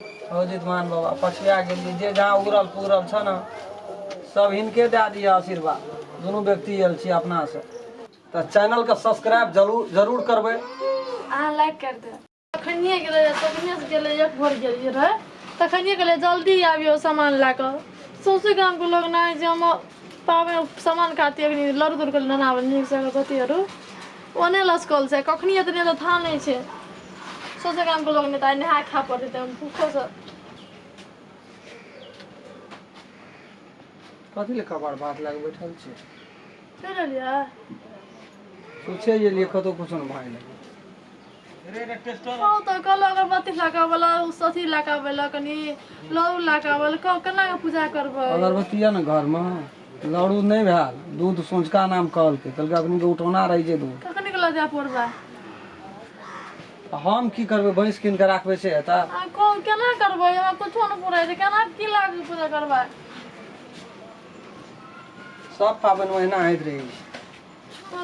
हो जितमान बाबा पछिया गेली जे जहाँ उगरल पुगरल छ न सब हिनके दे दिया आशीर्वाद। दोनों व्यक्ति आयल छी अपना से तो चैनल का सब्सक्राइब जरूर करबे। अहाँ लाइक कर दे। तखनिए गेले तखनिए से गेले एक भर गेलिए रहे तखनिए गेले जल्दी आबियो सामान लाकर सौसे गांव के लोग ना जे हम पावे सामान खाती अग्नि लड़ दूर कर ना आवे नीक से कतिहरु ओने लस्कल से कखनी एतने तो था नहीं छे सौसे गांव के लोग ने त नहा खा पड़ते त भूखो से कथी ले कबाड़ बात लाग बैठल छी कर लिया पूछे ये लिए कतो कुछ न भाई ले ओ तो कल अगरबत्ती लगा वाला सथी लगा वाला कनी लौर लगा वाला केना के पूजा करबो अगरबत्ती है न घर में लड़ू नहीं भेल दूध सोचका नाम कहल के अपनी के उठौना रही जे दूध कखनी के लजा पड़बा हम की करबे भैंस कीन के राखबे से हेता को केना करबै हमरा कुछो न पुरै छै केना की लाग पूजा करबा सब पाबन महीना आइत रही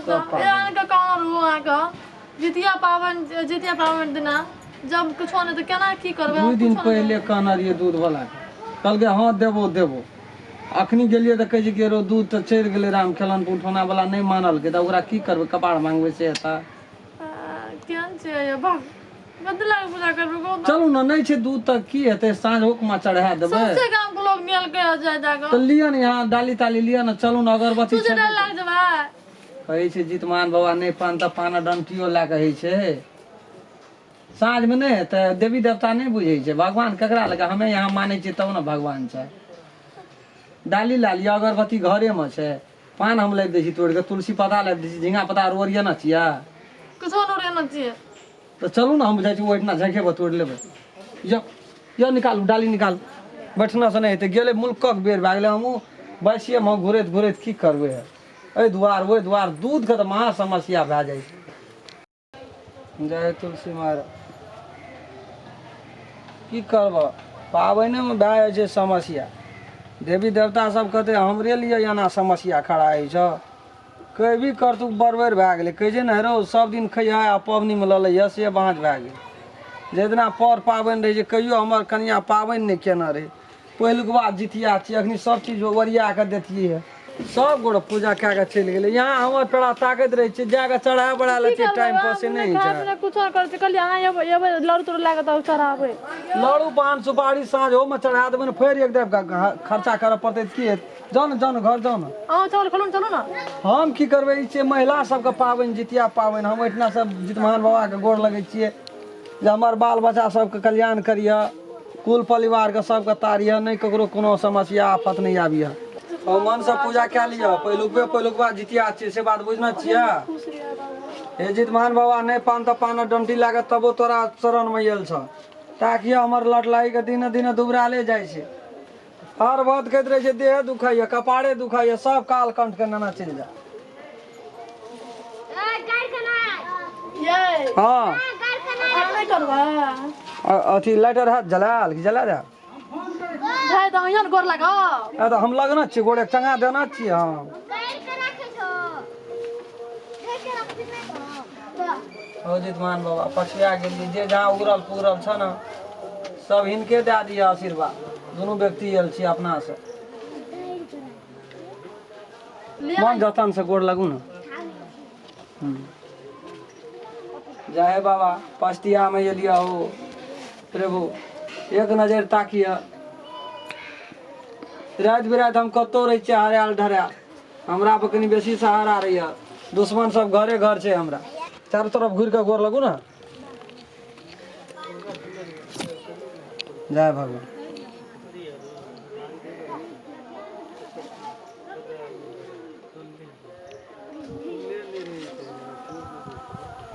तो यान के कान रुआ का जितिया पावन दिना जब कुछो न त केना की करबै 2 दिन पहले कहना रहिए दूध वाला कल के हां देबो अखनी गेलिए त कह जे गेरो दूध त चढ़ गेले राम खेलन उठौना वाला नहीं मानल के त ओकरा की करबे कपाड़ मांगबे से हेता केन छै बा बदला पूजा करबो को चलू न नहीं छे दूध तक की हेते साँझ होकमा चढ़ा देबे सबसे गांव के लोग मिल के जाय जागा त लिया न यहाँ डाली ताली लिया न चलू न अगरबत्ती तुझे डर लाग जबा कहै छै जितमान बाबा नहीं पान त पाना डंटियो ला कहै छै साँझ में नहीं हेते देवी देवता नहीं बुझे छै भगवान ककरा लगा हमें यहाँ माने छी तब न भगवान छै डाली ला लिया अगरबत्ती घरे में छै पान हम लाग दै छी तोड़ के तुलसी पत्ता लाग दै छी झिंगा पत्ता रोरिया न छिया कुछो न रे न छिए तो चलू ना हम बुझाई छी ओइठना झंके बतोड़ लेबै यो निकालू डाली निकाल बैठना से नहीं तो गेले मुल्कक बेर भए गेले हमहूँ बैसिए में घुरैत की करबै एहि दुआर ओहि दुआर दूध के तो महा समस्या भए जाइ छै। जय तुलसी मार की करब पाबने में भए जाइ छै समस्या देवी देवता सब कहते हमरे लिए एना समस्या खड़ा होइ छ कोई भी करतू बरबर भए गेलै कहे ने रो सब दिन खैहा आ पबनी में ललैया से बाँझ भए गेल जितना पर पाबनि रहे कहियो हमर कनिया पाबनि नहीं केना रहे पहिलुक बात जितिया छी अखनी सब चीज ओरिया के देतियै है सब गोड़ पूजा कए के चलि गेलै यहाँ हमर पेड़ा ताकैत रहे छै जाके चढ़ा बढ़ा ले छै टाइम पर से नहीं छै कुछो कर छै कहलिए अहाँ एबै लड़ तोड़ लागे त चढ़ाबै लड़ू पान सुपारी साँझो में चढ़ा देबै न फेर एक देव खर्चा करऽ पड़तै की जाओ न घर जाओ न अहाँ चलू न हम की करबै ई छै महिला सबके पाबनि जितिया पाबनि हम एहिठिना सब जितमान बाबा के गोड़ लगै छियै जे हमर बाल बच्चा सबके कल्याण करिए कुल परिवार के सबके तारिए नहीं ककरो कोनो समस्या आफत नहीं आबिए हम मन से पूजा कए लिअ पहिलुकबा जितिया छियै से बात बुझना छियै हे जितमान बाबा नहीं पान त पान डंटी लागत तबो तोरा शरण में आयल छ ताकि हमर लटलाई के दिने दिने दुबराले जाइ छै हर बात कहते रहे छै देह दुखाइए कपाड़े दुखाइए सब काल कंठ के नेना चलि जा हाँ अथी लाइटर हाथ जला दे गोर लगा तो हम लगना छियै गोड़े चंगा देना छियै हम हो जितमान बाबा पछिया गेली जे जहाँ उगरल पुगरल छ न सब हिनके दे दिया आशीर्वाद। दोनों व्यक्ति आयल छी अपना से मन जतन से गोड़ लगू न जय बाबा पस्तिया में एलिया हो प्रभु एक नजर ताकिए रात बिरात हम कतौ रह छियै हरायल ढरायल हमरा पर कनी बेसी सहारा रहिए दुश्मन सब घरे घर छै हमरा चारों तरफ घुर के गोड़ लगू न जय भगवान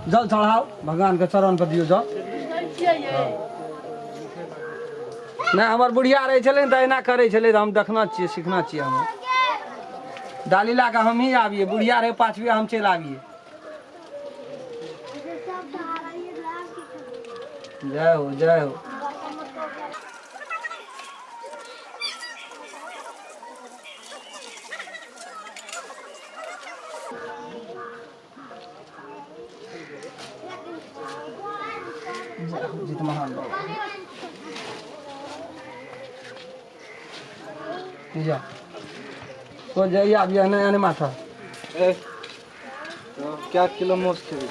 जल चढ़ाओ भगवान के चरण पर दियो जाओ नहीं हमार बुढ़िया रहे छले त एना करे छले हम देखना छियै सीखना छियै हम डाली ला के हम ही आबिए बुढ़िया रहे पाछुए हम चल आबिए जय हो जित महान बाबा जा तो जाइए अब ये नया माथा क्या किलो मोस खेली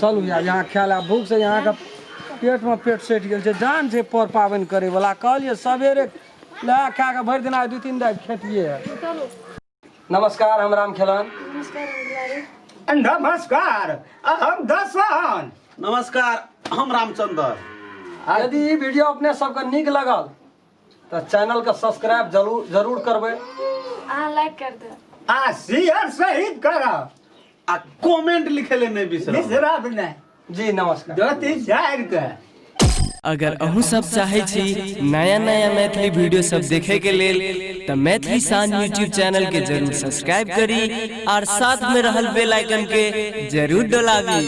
चलू यार यहाँ ख्याल आब भूख से यहाँ का पेट में पेट सटि गेल छै जान छै पर पाबनि करे वाला कहलिए सवेरे लए खा के भरि दिन 2-3 दाबि खेतिए चलो नमस्कार हम राम खेलन नमस्कार हम दर्शन। नमस्कार हम रामचंद्र। यदि ई वीडियो अपने सबके नीक लगल तो चैनल के सब्सक्राइब जरूर करबै अहाँ लाइक कर दे आ शेयर सहित करब आ कमेंट लिखे ले नहीं बिसरब नहीं। जी नमस्कार ज्योति जारि के अगर अहूँ सब चाहे छी नया नया मैथिली वीडियो सब देखे के लेल तो मैथिली साँझ यूट्यूब चैनल के जरूर सब्सक्राइब करी और साथ में रहल बेल आइकन के जरूर दबावी।